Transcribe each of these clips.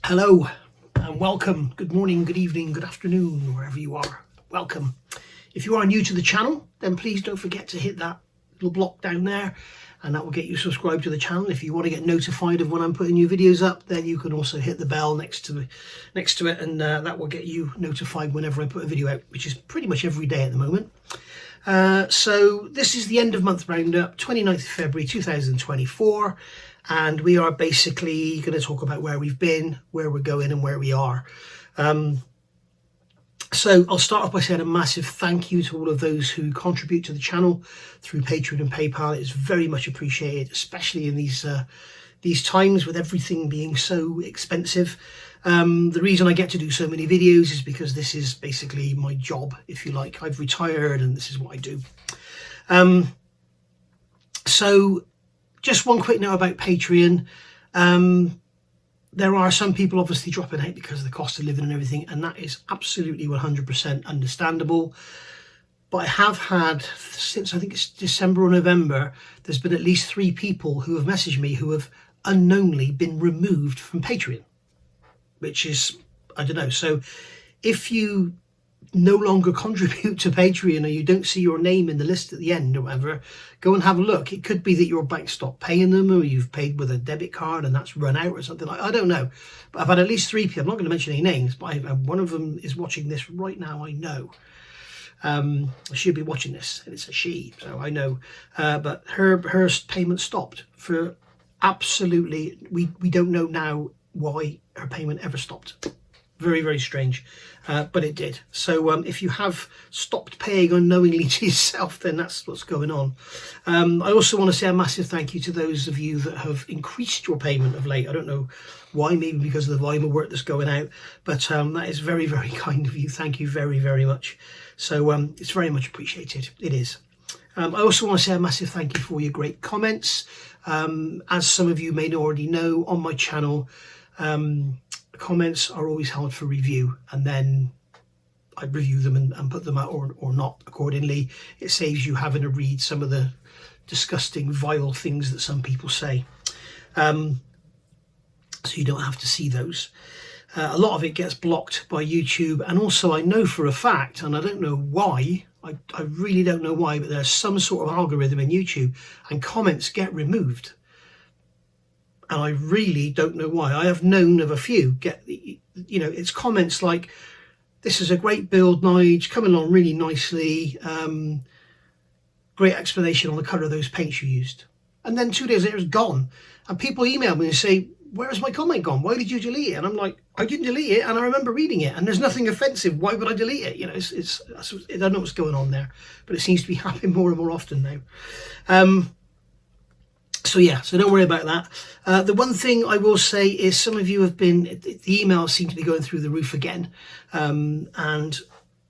Hello and welcome. Good morning, good evening, good afternoon, wherever you are. Welcome. If you are new to the channel, then please don't forget to hit that little block down there and that will get you subscribed to the channel. If you want to get notified of when I'm putting new videos up, then you can also hit the bell next to it, and that will get you notified whenever I put a video out, which is pretty much every day at the moment. So this is the end of month roundup, 29th of February 2024, and we are basically going to talk about where we've been, where we're going and where we are. So I'll start off by saying a massive thank you to all of those who contribute to the channel through Patreon and PayPal. It's very much appreciated, especially in these times with everything being so expensive. The reason I get to do so many videos is because this is basically my job, if you like. I've retired and this is what I do. So just one quick note about Patreon. There are some people obviously dropping out because of the cost of living and everything, and that is absolutely 100% understandable. But I have had, since I think it's December or November, there's been at least 3 people who have messaged me who have unknowingly been removed from Patreon, which is, I don't know. So if you no longer contribute to Patreon or you don't see your name in the list at the end or whatever, go and have a look. It could be that your bank stopped paying them, or you've paid with a debit card and that's run out or something like, I don't know. But I've had at least 3 people, I'm not going to mention any names, but one of them is watching this right now, I know. I should be watching this, and it's a she, so I know. But her payment stopped for absolutely, we don't know now why her payment ever stopped. Very, very strange, but it did. So if you have stopped paying unknowingly to yourself, then that's what's going on. I also want to say a massive thank you to those of you that have increased your payment of late. I don't know why, maybe because of the volume of work that's going out, but that is very, very kind of you. Thank you very, very much. So it's very much appreciated. It is. I also want to say a massive thank you for your great comments. As some of you may already know, on my channel, comments are always held for review, and then I review them and put them out or not accordingly. It saves you having to read some of the disgusting, vile things that some people say. So you don't have to see those. A lot of it gets blocked by YouTube, and also I know for a fact, and I don't know why, I really don't know why, but there's some sort of algorithm in YouTube and comments get removed. And I really don't know why. I have known of a few it's comments like, "This is a great build, Nige, coming along really nicely. Great explanation on the colour of those paints you used." And then 2 days later it's gone. And people email me and say, "Where's my comment gone? Why did you delete it?" And I'm like, I didn't delete it, and I remember reading it, and there's nothing offensive. Why would I delete it? I don't know what's going on there, but it seems to be happening more and more often now. So yeah, so don't worry about that. The one thing I will say is some of you have been, the emails seem to be going through the roof again. And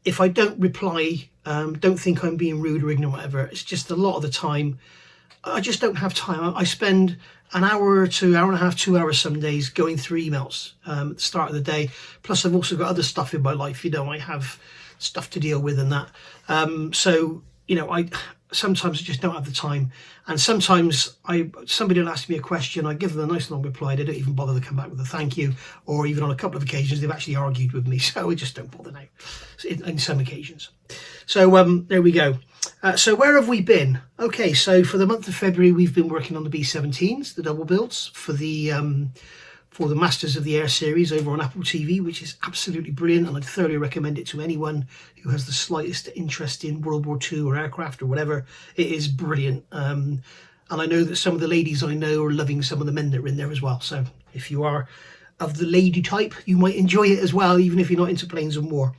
if I don't reply, don't think I'm being rude or ignorant or whatever. It's just a lot of the time, I just don't have time. I spend an hour to hour and a half, 2 hours some days going through emails at the start of the day. Plus I've also got other stuff in my life, I have stuff to deal with and that. So, I sometimes I just don't have the time, and sometimes somebody will ask me a question, I give them a nice long reply, they don't even bother to come back with a thank you, or even on a couple of occasions they've actually argued with me, so I just don't bother now in some occasions. So there we go. So where have we been? Okay, so for the month of February we've been working on the B17s, the double builds for the Masters of the Air series over on Apple TV, which is absolutely brilliant, and I'd thoroughly recommend it to anyone who has the slightest interest in World War II or aircraft or whatever. It is brilliant. And I know that some of the ladies I know are loving some of the men that are in there as well. So if you are of the lady type, you might enjoy it as well, even if you're not into planes and war.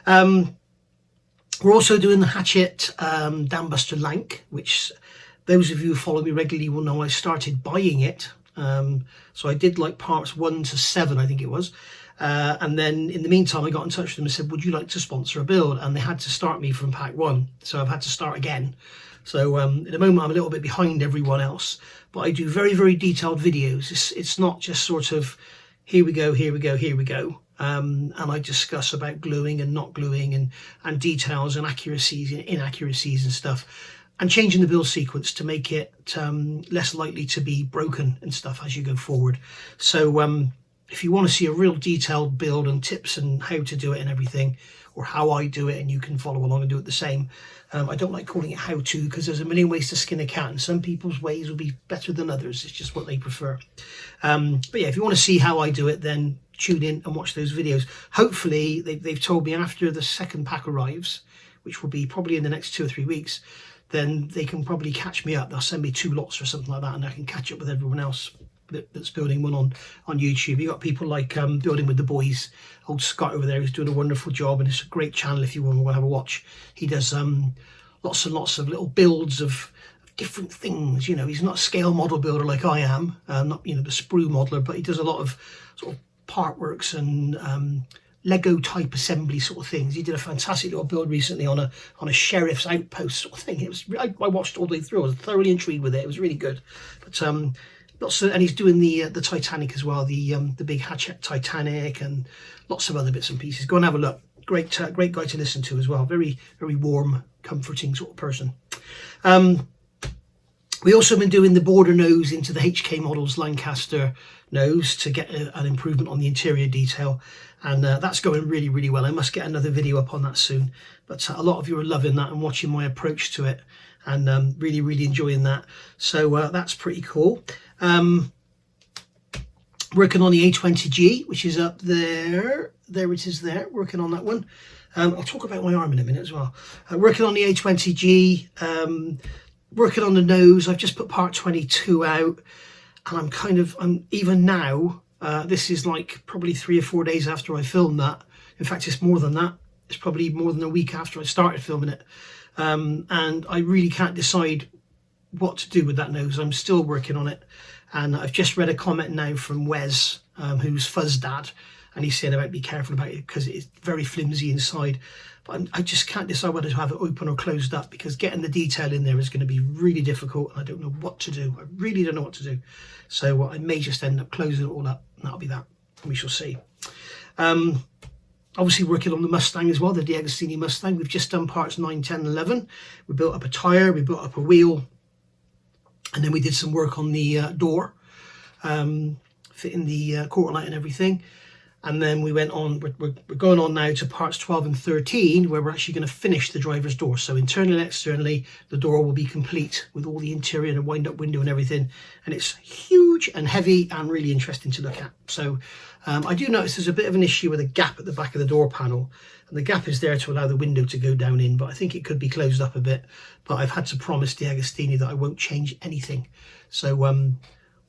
We're also doing the Hatchet Dambuster Lank, which those of you who follow me regularly will know I started buying it. So I did like parts 1 to 7, I think it was. And then in the meantime, I got in touch with them and said, would you like to sponsor a build? And they had to start me from pack 1. So I've had to start again. So at the moment, I'm a little bit behind everyone else, but I do very, very detailed videos. It's not just sort of, here we go, here we go, here we go. And I discuss about gluing and not gluing and details and accuracies and inaccuracies and stuff, and changing the build sequence to make it less likely to be broken and stuff as you go forward. So if you want to see a real detailed build and tips and how to do it and everything, or how I do it, and you can follow along and do it the same. I don't like calling it how to, because there's a million ways to skin a cat, and some people's ways will be better than others. It's just what they prefer. But yeah, if you want to see how I do it, then tune in and watch those videos. Hopefully, they've told me after the second pack arrives, which will be probably in the next 2 or 3 weeks, then they can probably catch me up. They'll send me 2 lots or something like that, and I can catch up with everyone else that's building one on YouTube. You got people like Building with the Boys, old Scott over there, who's doing a wonderful job, and it's a great channel if you want to have a watch. He does lots and lots of little builds of different things. You know, he's not a scale model builder like I am, not, you know, the sprue modeler, but he does a lot of sort of part works and Lego type assembly sort of things. He did a fantastic little build recently on a sheriff's outpost sort of thing. It was, I watched all the way through. I was thoroughly intrigued with it. It was really good. But lots of, and he's doing the Titanic as well, the big hatchet Titanic, and lots of other bits and pieces. Go and have a look. Great guy to listen to as well. Very, very warm, comforting sort of person. We also been doing the border nose into the HK Models Lancaster nose to get an improvement on the interior detail, and that's going really, really well. I must get another video up on that soon, but a lot of you are loving that and watching my approach to it, and really, really enjoying that. So that's pretty cool. Working on the A20G, which is up there. There it is there, working on that one. I'll talk about my arm in a minute as well. Working on the A20G, working on the nose. I've just put part 22 out, and I'm even now, this is like probably 3 or 4 days after I filmed that. In fact, it's more than that. It's probably more than a week after I started filming it. And I really can't decide what to do with that nose. I'm still working on it. And I've just read a comment now from Wes, who's Fuzz Dad, and he said about be careful about it because it's very flimsy inside. But I just can't decide whether to have it open or closed up, because getting the detail in there is going to be really difficult, and I don't know what to do. I really don't know what to do. So I may just end up closing it all up, and that'll be that. We shall see. Obviously working on the Mustang as well, the DeAgostini Mustang. We've just done parts 9, 10, 11. We built up a tyre, we built up a wheel, and then we did some work on the door, fitting the quarter light and everything. And then we went on, we're going on now to parts 12 and 13, where we're actually going to finish the driver's door. So internally and externally, the door will be complete with all the interior and wind-up window and everything. And it's huge and heavy and really interesting to look at. So I do notice there's a bit of an issue with a gap at the back of the door panel. And the gap is there to allow the window to go down in, but I think it could be closed up a bit. But I've had to promise DeAgostini that I won't change anything. So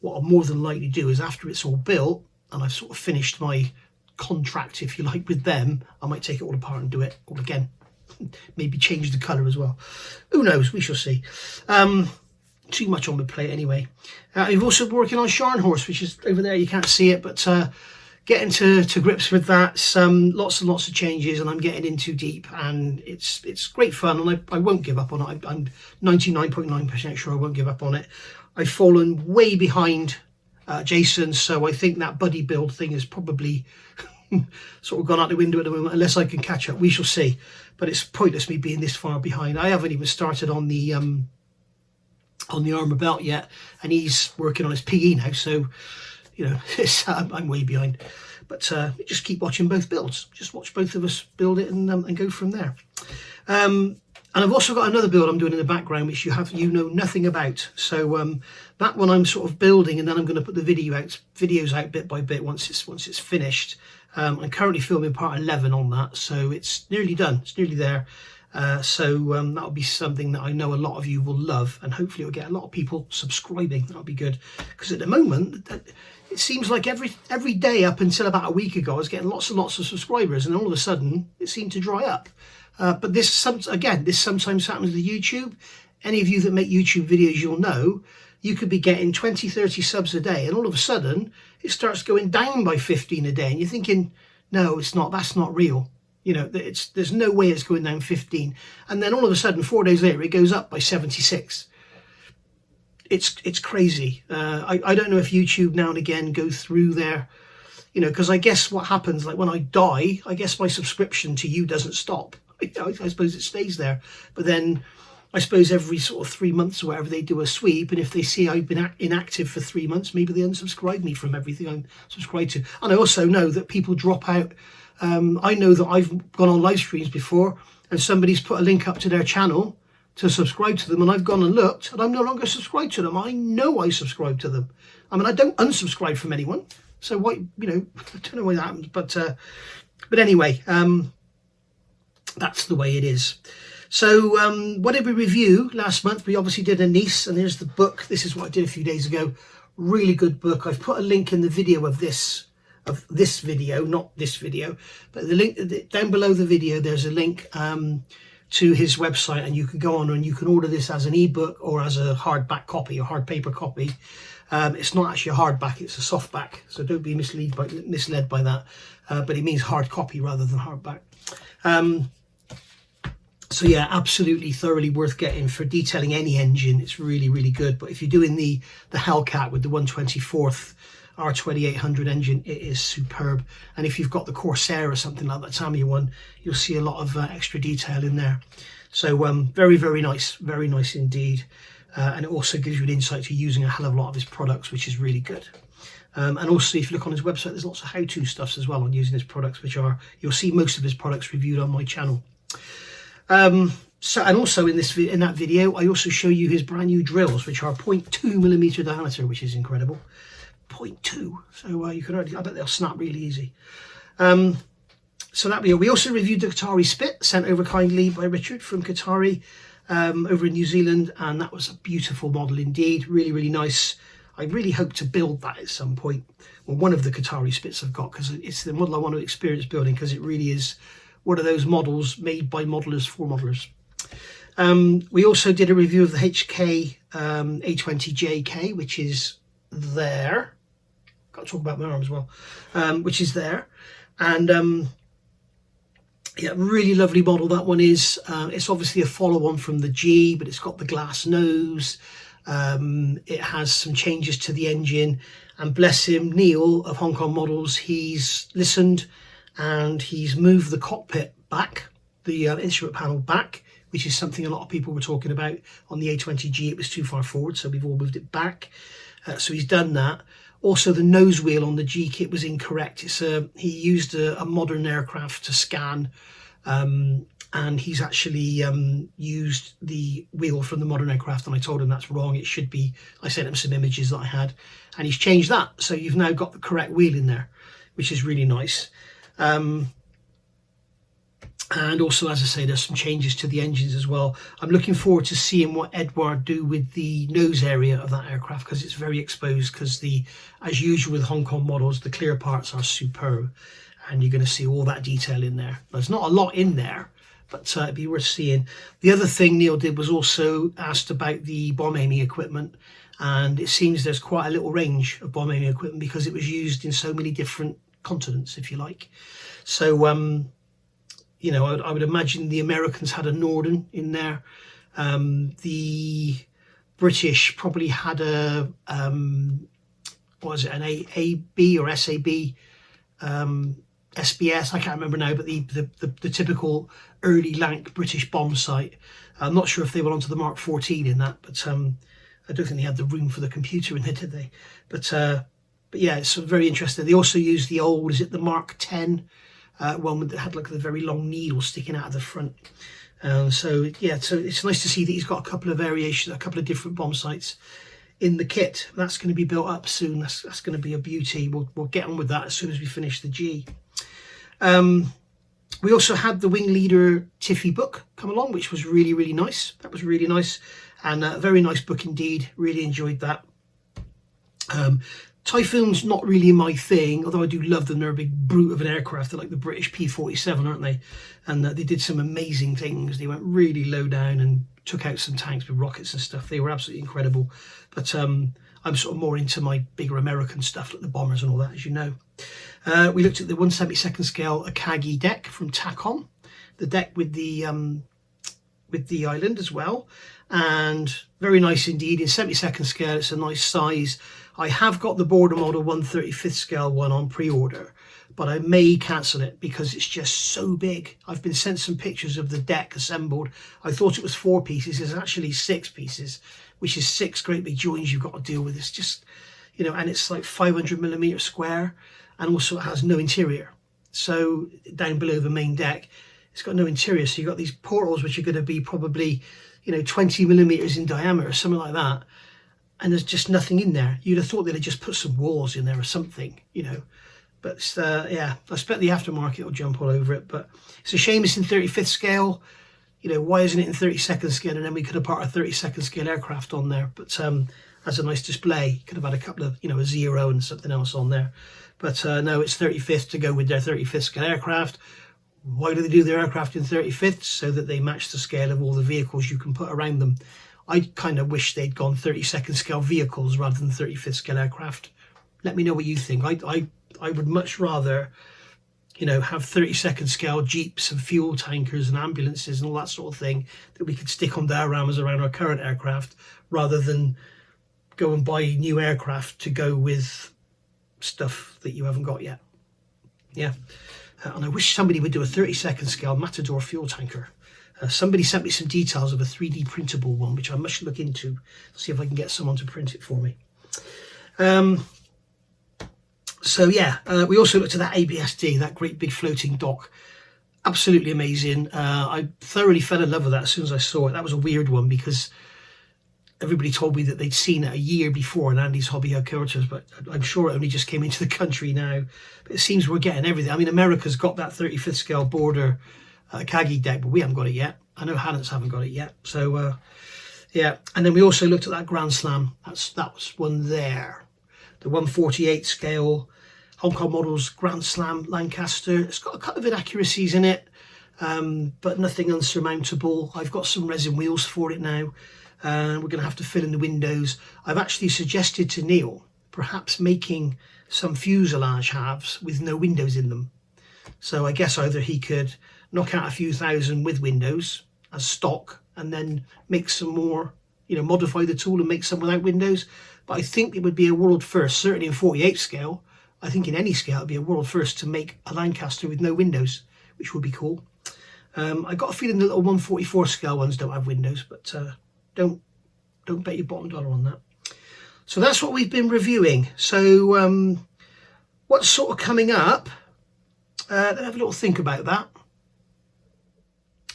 what I'll more than likely do is, after it's all built and I've sort of finished my contract, if you like, with them, I might take it all apart and do it all again. Maybe change the colour as well. Who knows? We shall see. Too much on my plate anyway. I've also been working on Scharnhorst, which is over there. You can't see it, but getting to grips with that. Lots and lots of changes, and I'm getting in too deep, and it's great fun, and I won't give up on it. I'm 99.9% sure I won't give up on it. I've fallen way behind Jason, so I think that buddy build thing is probably sort of gone out the window at the moment, unless I can catch up. We shall see. But it's pointless me being this far behind. I haven't even started on the armour belt yet, and he's working on his PE now, so you know, I'm way behind. But just keep watching both builds. Just watch both of us build it and go from there. And I've also got another build I'm doing in the background, which you know nothing about. So that one I'm sort of building, and then I'm going to put the videos out bit by bit once it's finished. I'm currently filming part 11 on that, so it's nearly done. It's nearly there. So that'll be something that I know a lot of you will love, and hopefully it'll get a lot of people subscribing. That'll be good, because at the moment it seems like every day up until about a week ago I was getting lots and lots of subscribers, and all of a sudden it seemed to dry up. But this sometimes happens with YouTube. Any of you that make YouTube videos, you'll know you could be getting 20, 30 subs a day, and all of a sudden it starts going down by 15 a day, and you're thinking, no, it's not. That's not real. You know, there's no way it's going down 15. And then all of a sudden, 4 days later, it goes up by 76. It's crazy. I don't know if YouTube now and again go through there, you know, because I guess what happens, like when I die, I guess my subscription to you doesn't stop. I suppose it stays there. But then I suppose every sort of 3 months or whatever they do a sweep, and if they see I've been inactive for 3 months, maybe they unsubscribe me from everything I'm subscribed to. And I also know that people drop out. I know that I've gone on live streams before and somebody's put a link up to their channel to subscribe to them, and I've gone and looked and I'm no longer subscribed to them. I know I subscribe to them. I mean, I don't unsubscribe from anyone, so why, I don't know why that happens, but anyway, that's the way it is. So what did we review last month? We obviously did a Nice, and here's the book. This is what I did a few days ago. Really good book. I've put a link in the video of this video, not this video, but the link down below the video. There's a link to his website, and you can go on and you can order this as an ebook or as a hardback copy or hard paper copy. It's not actually a hardback, it's a softback, so don't be misled by that, but it means hard copy rather than hardback. So yeah, absolutely thoroughly worth getting for detailing any engine. It's really, really good. But if you're doing the Hellcat with the 124th R2800 engine, it is superb. And if you've got the Corsair or something like that Tamiya one, you'll see a lot of extra detail in there. So very, very nice indeed. And it also gives you an insight to using a hell of a lot of his products, which is really good. And also, if you look on his website, there's lots of how-to stuffs as well on using his products, you'll see most of his products reviewed on my channel. So, and also in that video, I also show you his brand new drills, which are 0.2mm diameter, which is incredible. 0.2, so you can already, I bet they'll snap really easy. So that we also reviewed the Qatari Spit, sent over kindly by Richard from Qatari over in New Zealand, and that was a beautiful model indeed. Really, really nice. I really hope to build that at some point. Well, one of the Qatari Spits I've got, because it's the model I want to experience building, because it really is one of those models made by modelers for modelers. We also did a review of the HK A20JK, which is there. Got to talk about my arm as well, which is there. And yeah, really lovely model that one is. It's obviously a follow-on from the G, but it's got the glass nose. It has some changes to the engine, and bless him, Neil of Hong Kong Models, he's listened and he's moved the cockpit back, the instrument panel back, which is something a lot of people were talking about on the A20G. It was too far forward, so we've all moved it back. So he's done that. Also, the nose wheel on the G kit was incorrect. He used a modern aircraft to scan, and he's actually used the wheel from the modern aircraft, and I told him that's wrong. It should be, I sent him some images that I had, and he's changed that. So you've now got the correct wheel in there, which is really nice. And also, as I say, there's some changes to the engines as well. I'm looking forward to seeing what Eduard do with the nose area of that aircraft, because it's very exposed, because as usual with Hong Kong Models, the clear parts are superb, and you're going to see all that detail in there. There's not a lot in there, but it'd be worth seeing. The other thing Neil did was also asked about the bomb aiming equipment, and it seems there's quite a little range of bomb aiming equipment because it was used in so many different continents, if you like. So you know, I would imagine the Americans had a Norden in there. The British probably had a what was it, an AB or SAB, SBS, I can't remember now, but the typical early Lank British bomb sight. I'm not sure if they went onto the Mark 14 in that, but I don't think they had the room for the computer in there, did they? But yeah, it's very interesting. They also used the old, is it the Mark 10 one that had like the very long needle sticking out of the front. So yeah, so it's nice to see that he's got a couple of variations, a couple of different bomb sights in the kit. That's going to be built up soon. That's going to be a beauty. We'll get on with that as soon as we finish the G. We also had the Wing Leader Tiffy book come along, which was really, really nice. That was really nice, and a very nice book indeed. Really enjoyed that. Typhoon's not really my thing, although I do love them. They're a big brute of an aircraft. They're like the British P-47, aren't they? And they did some amazing things. They went really low down and took out some tanks with rockets and stuff. They were absolutely incredible. But I'm sort of more into my bigger American stuff, like the bombers and all that, as you know. We looked at the 1/72nd scale Akagi deck from Takom. The deck with the with the island as well, and very nice indeed. In 72nd scale, it's a nice size. I have got the border model 1/35th scale one on pre-order, but I may cancel it because it's just so big. I've been sent some pictures of the deck assembled. I thought it was 4 pieces. It's actually 6 pieces, which is 6 great big joins you've got to deal with. It's just, you know, and it's like 500mm square, and also it has no interior. So down below the main deck, it's got no interior. So you've got these portals which are going to be probably, you know, 20mm in diameter, something like that. And there's just nothing in there. You'd have thought they'd have just put some walls in there or something, you know. But yeah, I expect the aftermarket will jump all over it. But it's a shame it's in 35th scale. You know, why isn't it in 32nd scale? And then we could have put a 32nd scale aircraft on there. But as a nice display, could have had a couple of, you know, a 0 and something else on there. But no, it's 35th to go with their 35th scale aircraft. Why do they do their aircraft in 35th? So that they match the scale of all the vehicles you can put around them. I kind of wish they'd gone 32nd scale vehicles rather than 35th scale aircraft. Let me know what you think. I would much rather, you know, have 32nd scale jeeps and fuel tankers and ambulances and all that sort of thing that we could stick on dioramas around our current aircraft, rather than go and buy new aircraft to go with stuff that you haven't got yet. Yeah. And I wish somebody would do a 32nd scale Matador fuel tanker. Somebody sent me some details of a 3D printable one, which I must look into, see if I can get someone to print it for me. So yeah, we also looked at that ABSD, that great big floating dock. Absolutely amazing. I thoroughly fell in love with that as soon as I saw it. That was a weird one because everybody told me that they'd seen it a year before in Andy's Hobby Headquarters, but I'm sure it only just came into the country now. But it seems we're getting everything. I mean, America's got that 35th scale border Kagi deck, but we haven't got it yet. I know Hannets haven't got it yet. So yeah, and then we also looked at that Grand Slam. That was one there, the 1/48 scale Hong Kong Models Grand Slam Lancaster. It's got a couple of inaccuracies in it, but nothing unsurmountable. I've got some resin wheels for it now, and we're going to have to fill in the windows. I've actually suggested to Neil perhaps making some fuselage halves with no windows in them. So I guess either he could knock out a few thousand with windows as stock and then make some more, you know, modify the tool and make some without windows. But I think it would be a world first, certainly in 48 scale. I think in any scale it'd be a world first to make a Lancaster with no windows, which would be cool. I got a feeling the little 1/44 scale ones don't have windows, but don't bet your bottom dollar on that. So that's what we've been reviewing. So what's sort of coming up? Let's have a little think about that.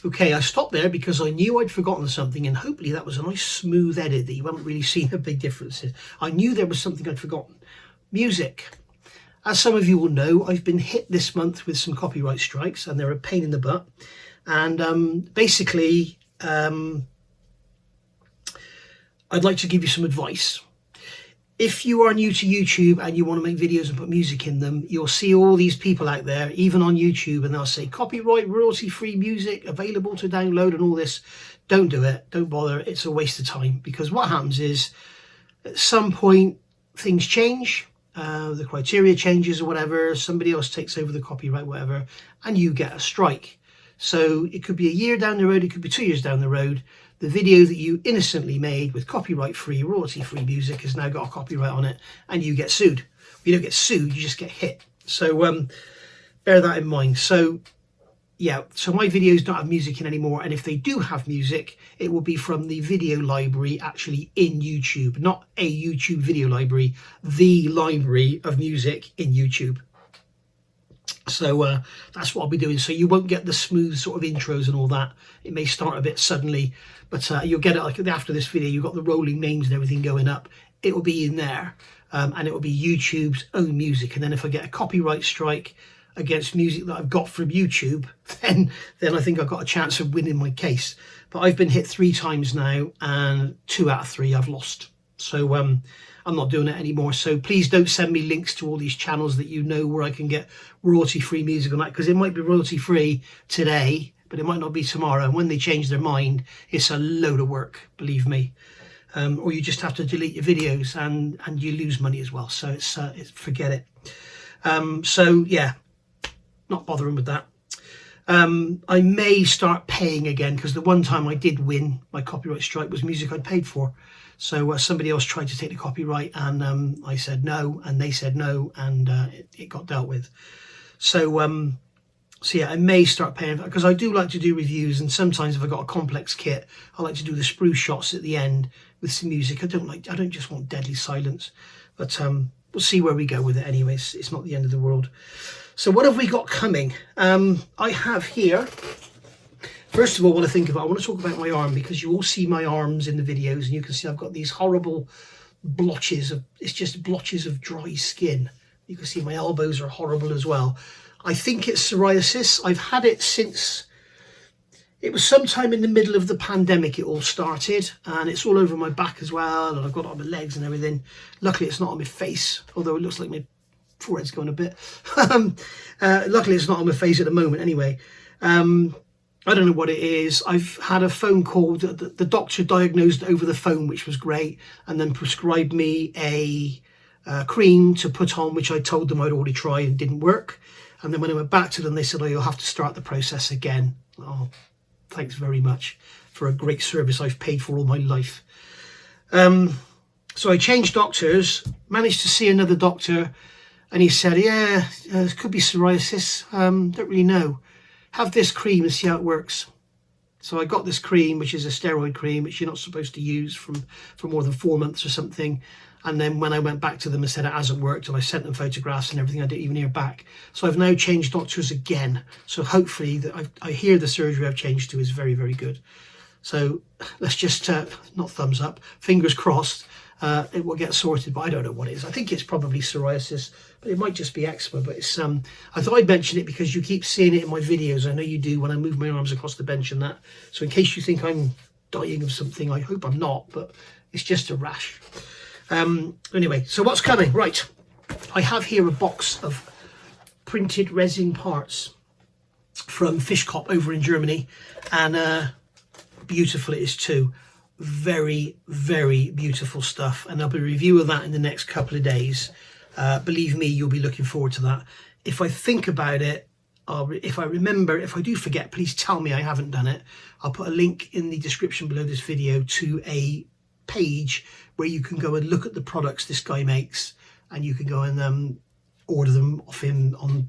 Okay, I stopped there because I knew I'd forgotten something, and hopefully that was a nice smooth edit that you haven't really seen a big difference in. I knew there was something I'd forgotten. Music. As some of you will know, I've been hit this month with some copyright strikes, and they're a pain in the butt. And basically, I'd like to give you some advice. If you are new to YouTube and you want to make videos and put music in them, you'll see all these people out there, even on YouTube, and they'll say copyright, royalty-free music available to download and all this. Don't do it. Don't bother. It's a waste of time, because what happens is at some point things change, the criteria changes or whatever, somebody else takes over the copyright, whatever, and you get a strike. So it could be a year down the road, it could be 2 years down the road. The video that you innocently made with copyright-free, royalty-free music has now got a copyright on it, and you get sued. You don't get sued, you just get hit. So bear that in mind. So yeah, so my videos don't have music in anymore, and if they do have music, it will be from the video library actually in YouTube, not a YouTube video library, the library of music in YouTube. So that's what I'll be doing. So you won't get the smooth sort of intros and all that. It may start a bit suddenly, but you'll get it like after this video. You've got the rolling names and everything going up. It will be in there, and it will be YouTube's own music. And then if I get a copyright strike against music that I've got from YouTube, then I think I've got a chance of winning my case. But I've been hit 3 times now, and 2 out of 3 I've lost. So I'm not doing it anymore. So please don't send me links to all these channels that you know where I can get royalty-free music on that, because it might be royalty-free today, but it might not be tomorrow. And when they change their mind, it's a load of work, believe me. Or you just have to delete your videos and you lose money as well. So it's forget it. So yeah, not bothering with that. I may start paying again, because the one time I did win my copyright strike was music I'd paid for. So somebody else tried to take the copyright, and I said no, and they said no, and it got dealt with. So so yeah, I may start paying, because I do like to do reviews, and sometimes if I've got a complex kit, I like to do the sprue shots at the end with some music. I don't just want deadly silence, but we'll see where we go with it anyways. It's not the end of the world. So what have we got coming? I have here, first of all, what I think about, I want to talk about my arm, because you all see my arms in the videos, and you can see I've got these horrible blotches of, it's just blotches of dry skin. You can see my elbows are horrible as well. I think it's psoriasis. I've had it since, it was sometime in the middle of the pandemic it all started, and it's all over my back as well, and I've got it on my legs and everything. Luckily it's not on my face, although it looks like my forehead's going a bit. Luckily it's not on my face at the moment anyway. I don't know what it is. I've had a phone call. The doctor diagnosed over the phone, which was great, and then prescribed me a cream to put on, which I told them I'd already tried and didn't work. And then when I went back to them, they said, oh, you'll have to start the process again. Oh, thanks very much for a great service I've paid for all my life. So I changed doctors, managed to see another doctor, and he said, yeah, it could be psoriasis. Don't really know. Have this cream and see how it works. So I got this cream, which is a steroid cream, which you're not supposed to use for more than 4 months or something. And then when I went back to them and said it hasn't worked, and I sent them photographs and everything, I didn't even hear back. So I've now changed doctors again. So hopefully, I hear the surgery I've changed to is very, very good. So let's just, not thumbs up, fingers crossed, it will get sorted, but I don't know what it is. I think it's probably psoriasis, but it might just be eczema. But it's, I thought I'd mention it because you keep seeing it in my videos. I know you do when I move my arms across the bench and that. So in case you think I'm dying of something, I hope I'm not, but it's just a rash. Anyway, so what's coming? Right, I have here a box of printed resin parts from Fischkopf over in Germany, and beautiful it is too. Very, very beautiful stuff, and there'll be a review of that in the next couple of days. Believe me, you'll be looking forward to that. If I think about it, if I remember, if I do forget, please tell me I haven't done it. I'll put a link in the description below this video to a page where you can go and look at the products this guy makes, and you can go and order them off him on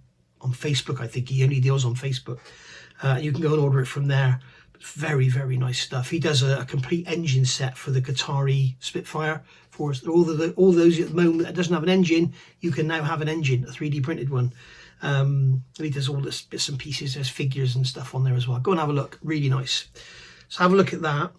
Facebook. I think he only deals on Facebook. You can go and order it from there. Very, very nice stuff. He does a complete engine set for the Qatari Spitfire. For all those at the moment that doesn't have an engine, you can now have an engine, a 3D printed one. And he does all this bits and pieces. There's figures and stuff on there as well. Go and have a look. Really nice. So have a look at that.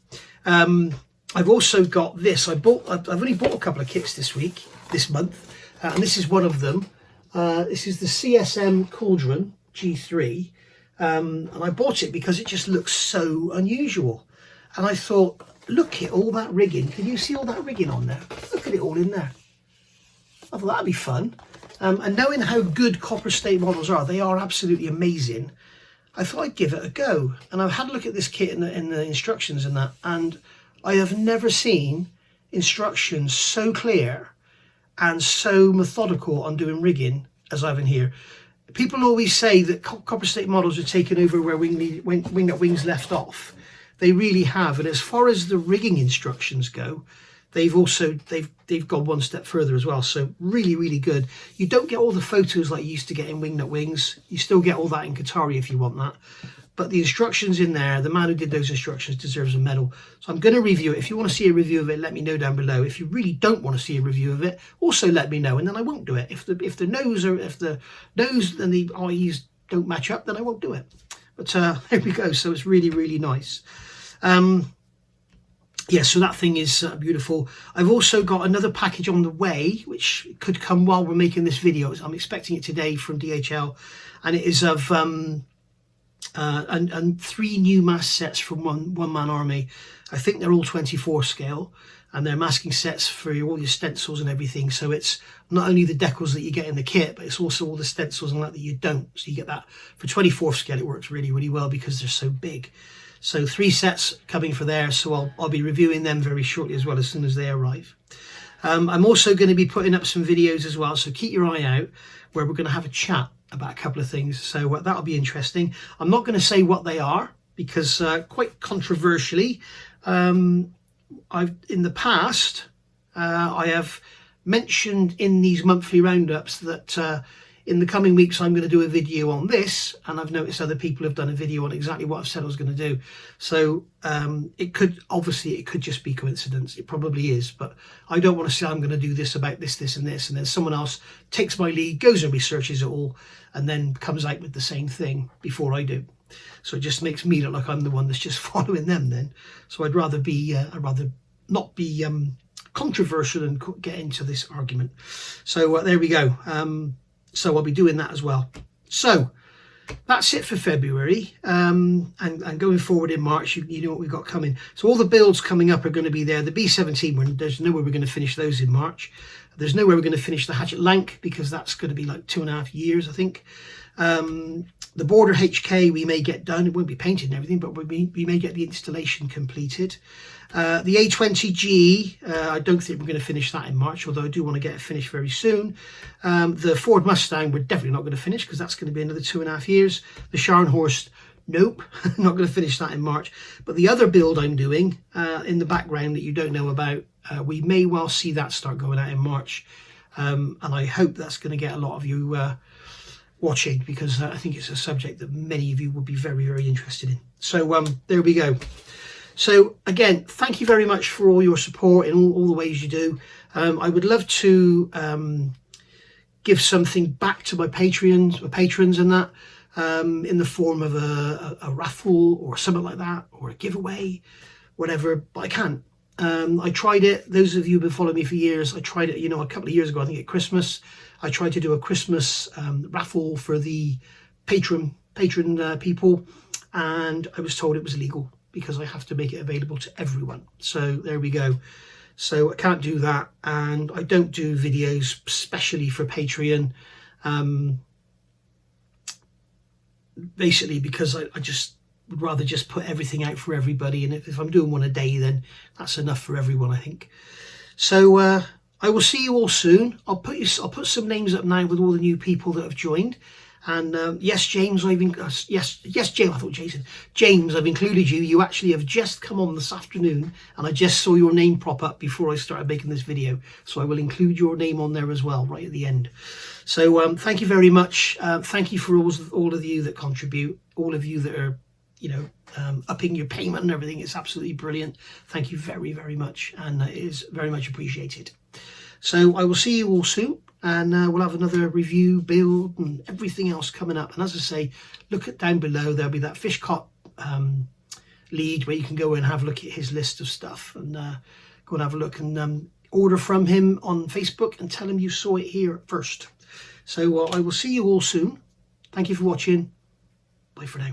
I've also got this. I've only bought a couple of kits this month, and this is one of them. This is the CSM Cauldron G3, and I bought it because it just looks so unusual. And I thought, look at all that rigging. Can you see all that rigging on there? Look at it all in there. I thought that'd be fun. And knowing how good Copper State models are, they are absolutely amazing. I thought I'd give it a go. And I've had a look at this kit in the instructions and that, and I have never seen instructions so clear and so methodical on doing rigging as I've in here. People always say that Copper State models are taken over where Wingnut Wings left off. They really have, and as far as the rigging instructions go, they've gone one step further as well. So really, really good. You don't get all the photos like you used to get in Wingnut Wings. You still get all that in Qatari if you want that. But the instructions in there, the man who did those instructions deserves a medal. So I'm going to review it. If you want to see a review of it, let me know down below. If you really don't want to see a review of it, also let me know, and then I won't do it. If the nose and the eyes don't match up, then I won't do it. But there we go. So it's really, really nice. Yeah, so that thing is beautiful. I've also got another package on the way, which could come while we're making this video. I'm expecting it today from DHL, and it is of and 3 new mask sets from One Man Army. I think they're all 24 scale, and they're masking sets for all your stencils and everything. So it's not only the decals that you get in the kit, but it's also all the stencils and that you don't. So you get that for 24 scale. It works really, really well because they're so big. So 3 sets coming for there. So I'll be reviewing them very shortly as well, as soon as they arrive. I'm also going to be putting up some videos as well, so keep your eye out, where we're going to have a chat about a couple of things, so that'll be interesting. I'm not going to say what they are because quite controversially, I've in the past I have mentioned in these monthly roundups that in the coming weeks I'm going to do a video on this, and I've noticed other people have done a video on exactly what I've said I was going to do. So it could just be coincidence. It probably is, but I don't want to say I'm going to do this about this, this and this, and then someone else takes my lead, goes and researches it all, and then comes out with the same thing before I do. So it just makes me look like I'm the one that's just following them then. So I'd rather not be controversial and get into this argument. So there we go. So I'll be doing that as well. So that's it for February, and going forward in March, you know what we've got coming. So all the builds coming up are going to be there. The B17, there's no way we're going to finish those in March. There's no way we're going to finish the Hatchet Lank because that's going to be like 2.5 years, I think. The Border HK we may get done. It won't be painted and everything, but we may get the installation completed. The A20G, I don't think we're going to finish that in March, although I do want to get it finished very soon. The Ford Mustang, we're definitely not going to finish because that's going to be another 2.5 years. The Scharnhorst, nope, not going to finish that in March. But the other build I'm doing in the background that you don't know about, we may well see that start going out in March. And I hope that's going to get a lot of you watching, because I think it's a subject that many of you will be very, very interested in. So there we go. So again, thank you very much for all your support in all the ways you do. I would love to give something back to my patrons and that, in the form of a raffle or something like that, or a giveaway, whatever, but I can't. I tried it. Those of you who've been following me for years, I tried it, a couple of years ago, I think at Christmas. I tried to do a Christmas raffle for the patron people, and I was told it was illegal because I have to make it available to everyone. So there we go. So I can't do that, and I don't do videos specially for Patreon, basically because I just would rather just put everything out for everybody, and if I'm doing one a day, then that's enough for everyone, I think. So I will see you all soon. I'll put some names up now with all the new people that have joined. And yes, James, yes, James, I thought Jason. James, I've included you. You actually have just come on this afternoon, and I just saw your name prop up before I started making this video. So I will include your name on there as well, right at the end. So thank you very much. Thank you for all of you that contribute, all of you that are, upping your payment and everything. It's absolutely brilliant. Thank you very, very much, and it is very much appreciated. So I will see you all soon. And we'll have another review, build, and everything else coming up. And as I say, look at down below. There'll be that Fishcott lead where you can go and have a look at his list of stuff, and go and have a look and order from him on Facebook and tell him you saw it here first. So I will see you all soon. Thank you for watching. Bye for now.